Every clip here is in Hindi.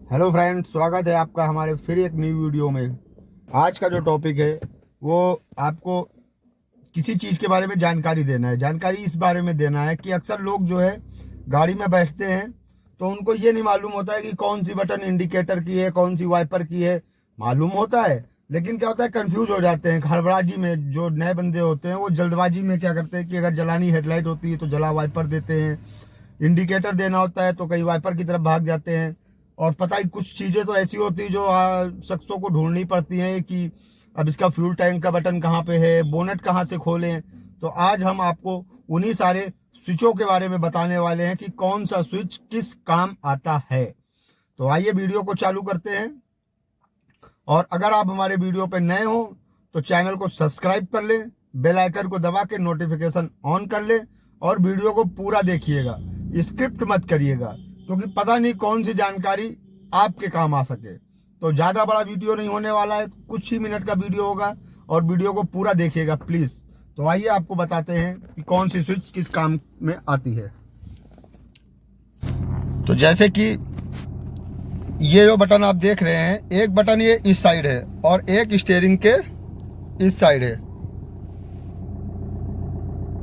हेलो फ्रेंड्स, स्वागत है आपका हमारे फिर एक नई वीडियो में। आज का जो टॉपिक है वो आपको किसी चीज़ के बारे में जानकारी देना है। जानकारी इस बारे में देना है कि अक्सर लोग जो है गाड़ी में बैठते हैं तो उनको ये नहीं मालूम होता है कि कौन सी बटन इंडिकेटर की है, कौन सी वाइपर की है। मालूम होता है लेकिन क्या होता है, कंफ्यूज हो जाते हैं हड़बड़ाजी में। जो नए बंदे होते हैं वो जल्दबाजी में क्या करते हैं कि अगर जलानी हेडलाइट होती है तो जला वाइपर देते हैं, इंडिकेटर देना होता है तो कई वाइपर की तरफ भाग जाते हैं। और पता ही कुछ चीज़ें तो ऐसी होती है जो शख्सों को ढूंढनी पड़ती हैं कि अब इसका फ्यूल टैंक का बटन कहाँ पे है, बोनट कहाँ से खोलें। तो आज हम आपको उन्हीं सारे स्विचों के बारे में बताने वाले हैं कि कौन सा स्विच किस काम आता है। तो आइए वीडियो को चालू करते हैं। और अगर आप हमारे वीडियो पर नए हो तो चैनल को सब्सक्राइब कर लें, बेल आइकन को दबा के नोटिफिकेशन ऑन कर लें और वीडियो को पूरा देखिएगा, स्क्रिप्ट मत करिएगा, क्योंकि पता नहीं कौन सी जानकारी आपके काम आ सके। तो ज़्यादा बड़ा वीडियो नहीं होने वाला है, कुछ ही मिनट का वीडियो होगा और वीडियो को पूरा देखिएगा प्लीज़। तो आइए आपको बताते हैं कि कौन सी स्विच किस काम में आती है। तो जैसे कि ये जो बटन आप देख रहे हैं, एक बटन ये इस साइड है और एक स्टीयरिंग के इस साइड है।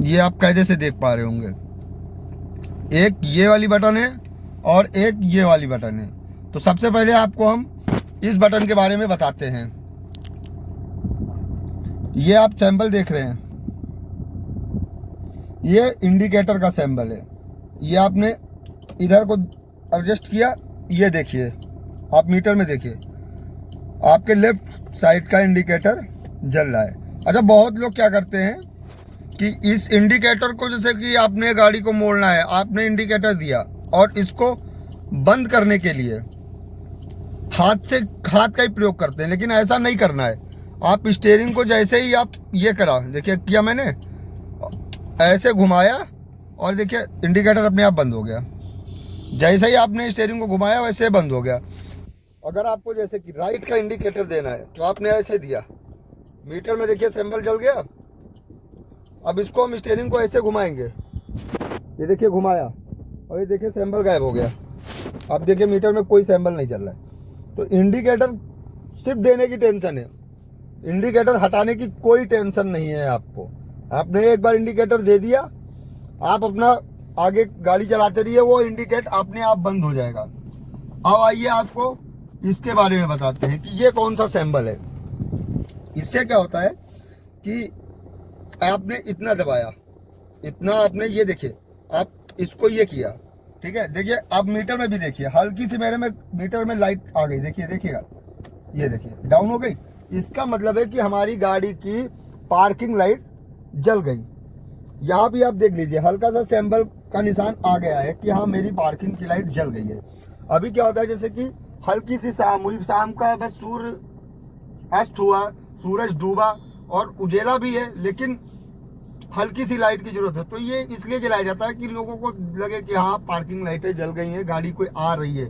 ये आप कायदे से देख पा रहे होंगे। एक ये वाली बटन है और एक ये वाली बटन है। तो सबसे पहले आपको हम इस बटन के बारे में बताते हैं। ये आप सैंपल देख रहे हैं, ये इंडिकेटर का सैंपल है। ये आपने इधर को एडजस्ट किया, ये देखिए आप मीटर में देखिए आपके लेफ्ट साइड का इंडिकेटर जल रहा है। अच्छा, बहुत लोग क्या करते हैं कि इस इंडिकेटर को, जैसे कि आपने गाड़ी को मोड़ना है, आपने इंडिकेटर दिया और इसको बंद करने के लिए हाथ का ही प्रयोग करते हैं, लेकिन ऐसा नहीं करना है। आप स्टीयरिंग को जैसे ही आप ये करा, देखिए किया मैंने, ऐसे घुमाया और देखिए इंडिकेटर अपने आप बंद हो गया। जैसे ही आपने स्टीयरिंग को घुमाया वैसे बंद हो गया। अगर आपको जैसे कि राइट का इंडिकेटर देना है तो आपने ऐसे दिया, मीटर में देखिए सिंबल जल गया। अब इसको हम स्टीयरिंग को ऐसे घुमाएंगे, ये देखिए घुमाया और ये देखिए सिंबल गायब हो गया। अब देखिए मीटर में कोई सिंबल नहीं चल रहा है। तो इंडिकेटर सिर्फ देने की टेंशन है, इंडिकेटर हटाने की कोई टेंशन नहीं है आपको। आपने एक बार इंडिकेटर दे दिया, आप अपना आगे गाड़ी चलाते रहिए, वो इंडिकेट अपने आप बंद हो जाएगा। अब आइए आपको इसके बारे में बताते हैं कि ये कौन सा सिंबल है। इससे क्या होता है कि आपने इतना दबाया, इतना आपने ये देखिए, आप इसको ये किया, ठीक है। देखिए आप मीटर में भी देखिए, हल्की सी मेरे में मीटर में लाइट आ गई, देखिए देखिएगा, ये देखिए डाउन हो गई। इसका मतलब है कि हमारी गाड़ी की पार्किंग लाइट जल गई। यहाँ भी आप देख लीजिए, हल्का सा सिंबल का निशान आ गया है कि हाँ मेरी पार्किंग की लाइट जल गई है। अभी क्या होता है, जैसे कि हल्की सी शाम हुई, शाम का बस सूर्य अस्त हुआ, सूरज डूबा और उजेला भी है, लेकिन हल्की सी लाइट की जरूरत है। तो ये इसलिए जलाया जाता है कि लोगों को लगे कि हाँ पार्किंग लाइटें जल गई हैं, गाड़ी कोई आ रही है,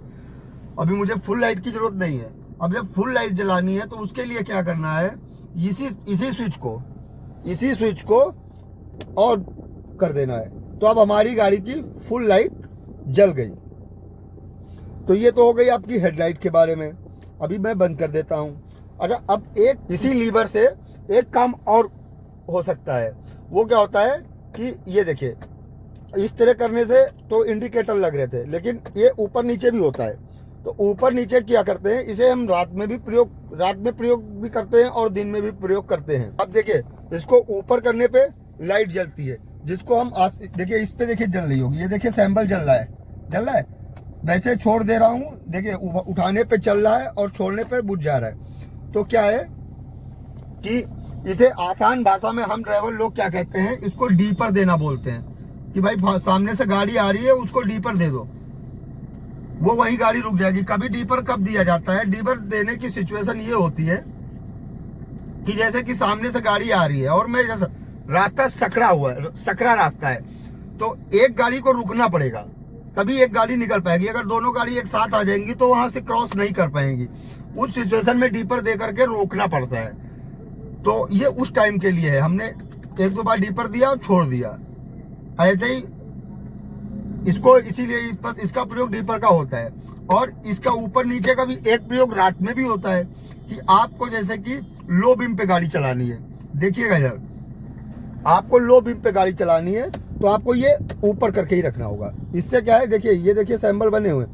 अभी मुझे फुल लाइट की जरूरत नहीं है। अब जब फुल लाइट जलानी है तो उसके लिए क्या करना है, इसी स्विच को ऑन कर देना है। तो अब हमारी गाड़ी की फुल लाइट जल गई। तो ये तो हो गई आपकी हेडलाइट के बारे में। अभी मैं बंद कर देता हूँ। अच्छा, अब एक इसी लीवर से एक काम और हो सकता है। वो क्या होता है कि ये देखिए, इस तरह करने से तो इंडिकेटर लग रहे थे, लेकिन ये ऊपर नीचे भी होता है। तो ऊपर नीचे क्या करते हैं, इसे हम रात में प्रयोग भी करते हैं और दिन में भी प्रयोग करते हैं। अब देखिए, इसको ऊपर करने पे लाइट जलती है, जिसको हम देखिए इस पे देखिए जल रही होगी, ये देखिए सैंपल जल रहा है। वैसे छोड़ दे रहा हूँ, देखिए उठाने पे चल रहा है और छोड़ने पे बुझ जा रहा है। तो क्या है कि इसे आसान भाषा में हम ड्राइवर लोग क्या कहते हैं, इसको डीपर देना बोलते हैं कि भाई सामने से गाड़ी आ रही है, उसको डीपर दे दो, वो वही गाड़ी रुक जाएगी। कभी डीपर कब दिया जाता है, डीपर देने की सिचुएशन ये होती है कि जैसे कि सामने से गाड़ी आ रही है और मैं जैसा रास्ता सकरा रास्ता है, तो एक गाड़ी को रुकना पड़ेगा, तभी एक गाड़ी निकल पाएगी। अगर दोनों गाड़ी एक साथ आ जाएंगी तो वहां से क्रॉस नहीं कर पाएंगी। उस सिचुएशन में डीपर दे करके रोकना पड़ता है। तो ये उस टाइम के लिए है, हमने एक दो बार डीपर दिया और छोड़ दिया, ऐसे ही इसको, इसीलिए बस इसका प्रयोग डीपर का होता है। और इसका ऊपर नीचे का भी एक प्रयोग रात में भी होता है कि आपको जैसे कि लो बीम पे गाड़ी चलानी है। देखिएगा यार, आपको लो बीम पे गाड़ी चलानी है तो आपको ये ऊपर करके ही रखना होगा। इससे क्या है, देखिए ये देखिए सैंबल बने हुए,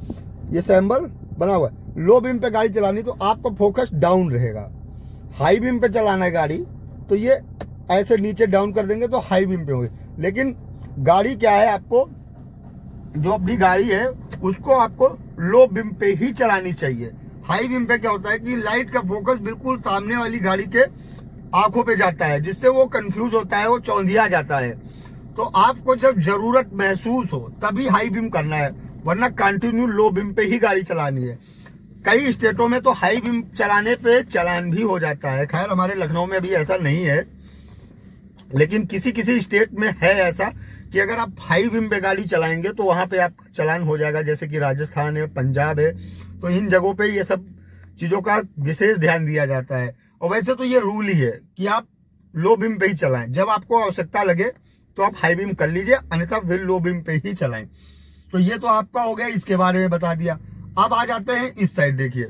ये सैंबल बना हुआ है। लो बीम पे गाड़ी चलानी तो आपका फोकस डाउन रहेगा। हाई बीम पे चलाना है गाड़ी तो ये ऐसे नीचे डाउन कर देंगे तो हाई बीम पे होगी। लेकिन गाड़ी क्या है, आपको जो अपनी गाड़ी है उसको आपको लो बीम पे ही चलानी चाहिए। हाई बीम पे क्या होता है कि लाइट का फोकस बिल्कुल सामने वाली गाड़ी के आंखों पे जाता है, जिससे वो कंफ्यूज होता है, वो चौंधिया जाता है। तो आपको जब जरूरत महसूस हो तभी हाई बीम करना है, वरना कंटिन्यू लो बीम पे ही गाड़ी चलानी है। कई स्टेटों में तो हाई बीम चलाने पे चालान भी हो जाता है। खैर हमारे लखनऊ में अभी ऐसा नहीं है, लेकिन किसी किसी स्टेट में है ऐसा कि अगर आप हाई बीम पे गाड़ी चलाएंगे तो वहां पे आपका चालान हो जाएगा। जैसे कि राजस्थान है, पंजाब है, तो इन जगहों पे ये सब चीजों का विशेष ध्यान दिया जाता है। और वैसे तो ये रूल ही है कि आप लो बीम पे ही चलाएं। जब आपको आवश्यकता लगे तो आप हाई बीम कर लीजिए, अन्यथा फिर लो बीम पे ही चलाएं। तो ये तो आपका हो गया, इसके बारे में बता दिया। अब आ जाते हैं इस साइड। देखिए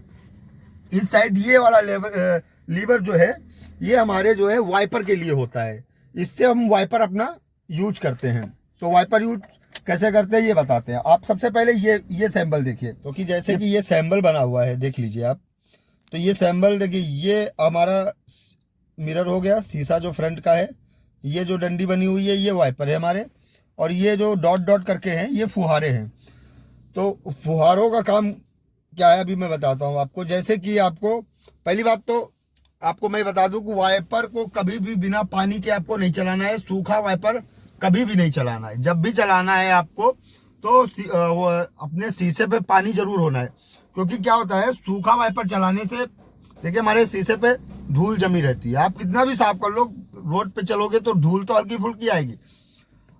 इस साइड ये वाला लीवर जो है ये हमारे जो है वाइपर के लिए होता है। इससे हम वाइपर अपना यूज करते हैं। तो वाइपर यूज कैसे करते हैं ये बताते हैं। आप सबसे पहले ये सैंबल देखिए, तो कि जैसे कि ये सैंबल बना हुआ है, देख लीजिए आप। तो ये सैंबल देखिए, ये हमारा मिरर हो गया, शीशा जो फ्रंट का है। ये जो डंडी बनी हुई है ये वाइपर है हमारे, और ये जो डॉट डॉट करके हैं ये फुहारे हैं। तो फुहारों का काम क्या है अभी मैं बताता हूँ आपको। जैसे कि आपको पहली बात तो आपको मैं बता दूं कि वाइपर को कभी भी बिना पानी के आपको नहीं चलाना है। सूखा वाइपर कभी भी नहीं चलाना है। जब भी चलाना है आपको तो अपने शीशे पे पानी जरूर होना है, क्योंकि क्या होता है सूखा वाइपर चलाने से देखिए हमारे शीशे पे धूल जमी रहती है। आप कितना भी साफ कर लो, रोड पे चलोगे तो धूल तो हल्की फुल्की आएगी।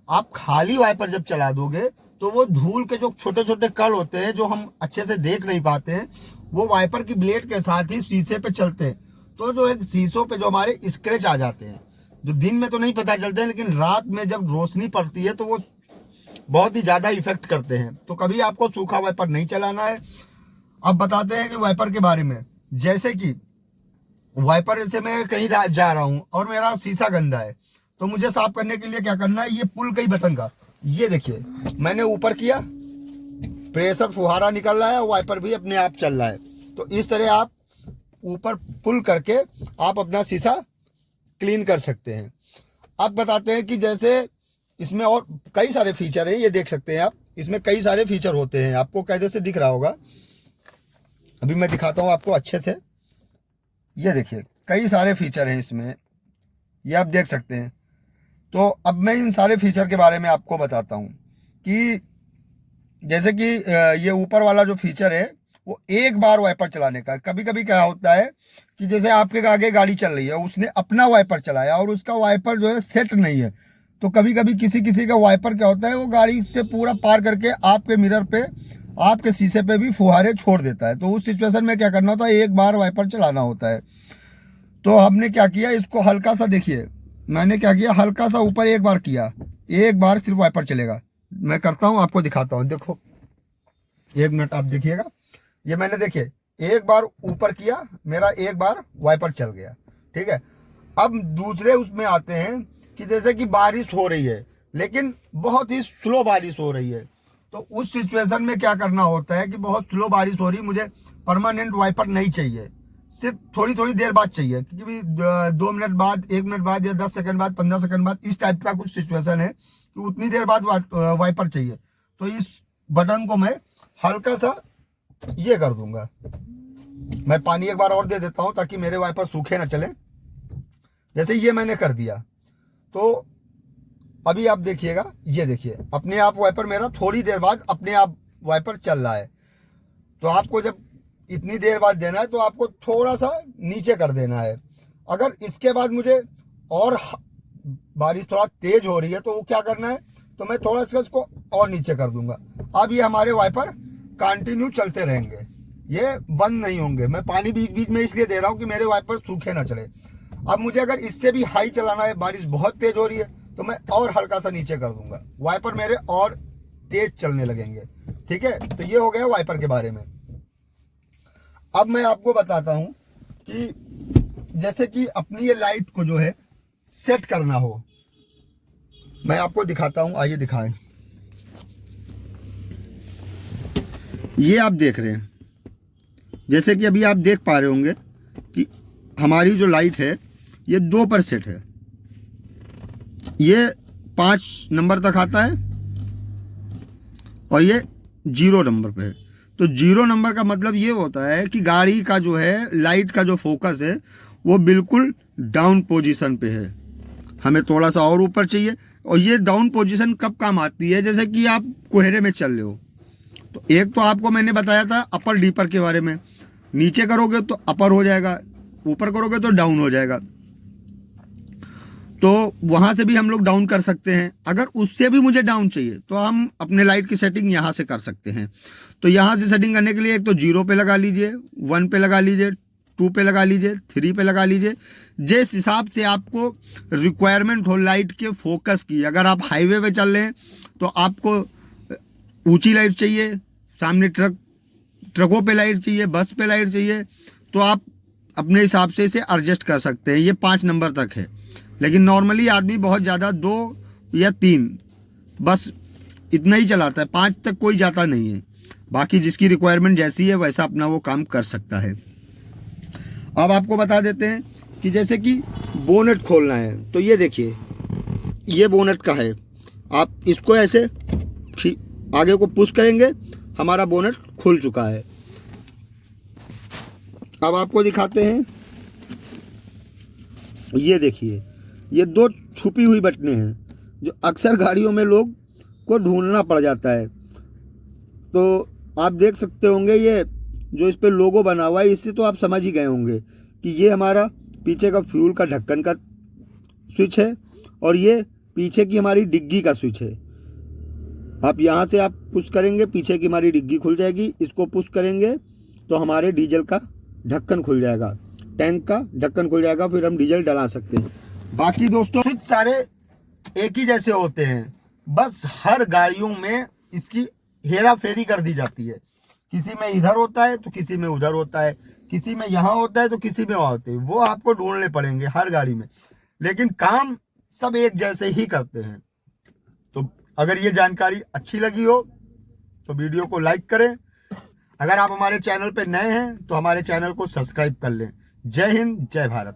आप खाली वाइपर जब चला दोगे तो वो धूल के जो छोटे छोटे कण होते हैं जो हम अच्छे से देख नहीं पाते हैं, वो वाइपर की ब्लेड के साथ ही शीशे पे चलते हैं। तो जो एक शीशों पे जो हमारे स्क्रैच आ जाते हैं, जो दिन में तो नहीं पता चलते हैं, लेकिन रात में जब रोशनी पड़ती है तो वो बहुत ही ज्यादा इफेक्ट करते हैं। तो कभी आपको सूखा वाइपर नहीं चलाना है। अब बताते हैं कि वाइपर के बारे में। जैसे कि वाइपर से मैं कहीं जा रहा हूं और मेरा शीशा गंदा है, तो मुझे साफ करने के लिए क्या करना है, ये पुल कई बटन का, ये देखिए मैंने ऊपर किया, प्रेशर फुहारा निकल रहा है, वाइपर भी अपने आप चल रहा है। तो इस तरह आप ऊपर पुल करके आप अपना शीशा क्लीन कर सकते हैं। अब बताते हैं कि जैसे इसमें और कई सारे फीचर हैं, ये देख सकते हैं आप। इसमें कई सारे फीचर होते हैं, आपको कैसे से दिख रहा होगा, अभी मैं दिखाता हूँ आपको अच्छे से। ये देखिए कई सारे फीचर हैं इसमें, ये आप देख सकते हैं। तो अब मैं इन सारे फीचर के बारे में आपको बताता हूँ कि जैसे कि ये ऊपर वाला जो फीचर है वो एक बार वाइपर चलाने का। कभी कभी क्या होता है कि जैसे आपके आगे गाड़ी चल रही है, उसने अपना वाइपर चलाया और उसका वाइपर जो है सेट नहीं है, तो कभी कभी किसी किसी का वाइपर क्या होता है वो गाड़ी से पूरा पार करके आपके मिरर पे, आपके शीशे पे भी फुहारे छोड़ देता है। तो उस सिचुएशन में क्या करना होता है, एक बार वाइपर चलाना होता है। तो हमने क्या किया, इसको हल्का सा, देखिए मैंने क्या किया, हल्का सा ऊपर एक बार किया, एक बार सिर्फ वाइपर चलेगा। मैं करता हूँ, आपको दिखाता हूँ, देखो 1 मिनट आप देखिएगा। ये मैंने देखिए एक बार ऊपर किया, मेरा एक बार वाइपर चल गया, ठीक है। अब दूसरे उसमें आते हैं कि जैसे कि बारिश हो रही है, लेकिन बहुत ही स्लो बारिश हो रही है, तो उस सिचुएशन में क्या करना होता है कि बहुत स्लो बारिश हो रही, मुझे परमानेंट वाइपर नहीं चाहिए, सिर्फ थोड़ी थोड़ी देर बाद चाहिए, क्योंकि 2 मिनट बाद, 1 मिनट बाद या 10 सेकंड बाद, 15 सेकंड बाद, इस टाइप का कुछ सिचुएशन है कि उतनी देर बाद वाइपर चाहिए। तो इस बटन को मैं हल्का सा ये कर दूंगा, मैं पानी एक बार और दे देता हूं ताकि मेरे वाइपर सूखे ना चले। जैसे ये मैंने कर दिया, तो अभी आप देखिएगा, ये देखिए अपने आप वाइपर मेरा थोड़ी देर बाद अपने आप वाइपर चल रहा है। तो आपको जब इतनी देर बाद देना है तो आपको थोड़ा सा नीचे कर देना है। अगर इसके बाद मुझे और बारिश थोड़ा तेज हो रही है तो वो क्या करना है, तो मैं थोड़ा सा इसको और नीचे कर दूंगा। अब ये हमारे वाइपर कंटिन्यू चलते रहेंगे, ये बंद नहीं होंगे। मैं पानी बीच बीच में इसलिए दे रहा हूँ कि मेरे वाइपर सूखे ना चले। अब मुझे अगर इससे भी हाई चलाना है, बारिश बहुत तेज हो रही है, तो मैं और हल्का सा नीचे कर दूंगा, वाइपर मेरे और तेज चलने लगेंगे, ठीक है। तो ये हो गया वाइपर के बारे में। अब मैं आपको बताता हूं कि जैसे कि अपनी ये लाइट को जो है सेट करना हो, मैं आपको दिखाता हूं, आइए दिखाएं। ये आप देख रहे हैं, जैसे कि अभी आप देख पा रहे होंगे कि हमारी जो लाइट है ये 2 पर सेट है, ये 5 नंबर तक आता है और ये 0 नंबर पे है। तो 0 नंबर का मतलब ये होता है कि गाड़ी का जो है लाइट का जो फोकस है वो बिल्कुल डाउन पोजीशन पे है, हमें थोड़ा सा और ऊपर चाहिए। और ये डाउन पोजीशन कब काम आती है, जैसे कि आप कोहरे में चल रहे हो, तो एक तो आपको मैंने बताया था अपर डीपर के बारे में, नीचे करोगे तो अपर हो जाएगा, ऊपर करोगे तो डाउन हो जाएगा। तो वहां से भी हम लोग डाउन कर सकते हैं। अगर उससे भी मुझे डाउन चाहिए तो हम अपने लाइट की सेटिंग यहाँ से कर सकते हैं। तो यहाँ से सेटिंग करने के लिए एक तो 0 पे लगा लीजिए, 1 पे लगा लीजिए, 2 पे लगा लीजिए, 3 पे लगा लीजिए, जिस हिसाब से आपको रिक्वायरमेंट हो लाइट के फोकस की। अगर आप हाईवे पे चल रहे हैं तो आपको ऊंची लाइट चाहिए, सामने ट्रकों पे लाइट चाहिए, बस पे लाइट चाहिए, तो आप अपने हिसाब से इसे एडजस्ट कर सकते हैं। ये 5 नंबर तक है, लेकिन नॉर्मली आदमी बहुत ज़्यादा 2 या 3 बस इतना ही चलाता है, 5 तक कोई जाता नहीं है। बाकी जिसकी रिक्वायरमेंट जैसी है वैसा अपना वो काम कर सकता है। अब आपको बता देते हैं कि जैसे कि बोनेट खोलना है, तो ये देखिए, ये बोनेट का है, आप इसको ऐसे आगे को पुश करेंगे, हमारा बोनेट खुल चुका है। अब आपको दिखाते हैं, ये देखिए, ये 2 छुपी हुई बटनें हैं जो अक्सर गाड़ियों में लोग को ढूंढना पड़ जाता है। तो आप देख सकते होंगे, ये जो इस पे लोगो बना हुआ है, इससे तो आप समझ ही गए होंगे कि ये हमारा पीछे का फ्यूल का ढक्कन का स्विच है और ये पीछे की हमारी डिग्गी का स्विच है। आप यहाँ से आप पुश करेंगे, पीछे की हमारी डिग्गी खुल जाएगी, इसको पुश करेंगे तो हमारे डीजल का ढक्कन खुल जाएगा, टैंक का ढक्कन खुल जाएगा, फिर हम डीजल डला सकते हैं। बाकी दोस्तों स्विच सारे एक ही जैसे होते हैं, बस हर गाड़ियों में इसकी हेरा फेरी कर दी जाती है। किसी में इधर होता है तो किसी में उधर होता है, किसी में यहाँ होता है तो किसी में वहाँ होते हैं, वो आपको ढूंढने पड़ेंगे हर गाड़ी में, लेकिन काम सब एक जैसे ही करते हैं। तो अगर ये जानकारी अच्छी लगी हो तो वीडियो को लाइक करें। अगर आप हमारे चैनल पे नए हैं तो हमारे चैनल को सब्सक्राइब कर लें। जय हिंद, जय भारत।